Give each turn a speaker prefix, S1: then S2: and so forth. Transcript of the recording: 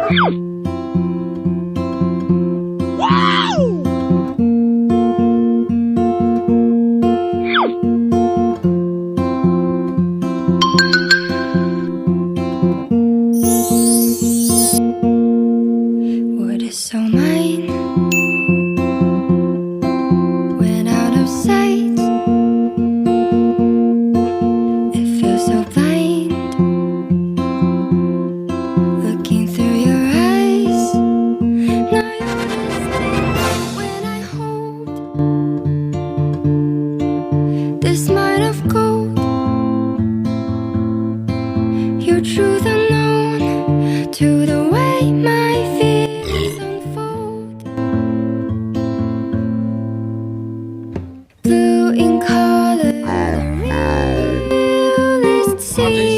S1: What is so mine went out of sight. It feels so blind looking through your eyes. Now you're distant when I hold this mine of gold. Your truth unknown to the way my fears unfold. Blue in color, the realest sea.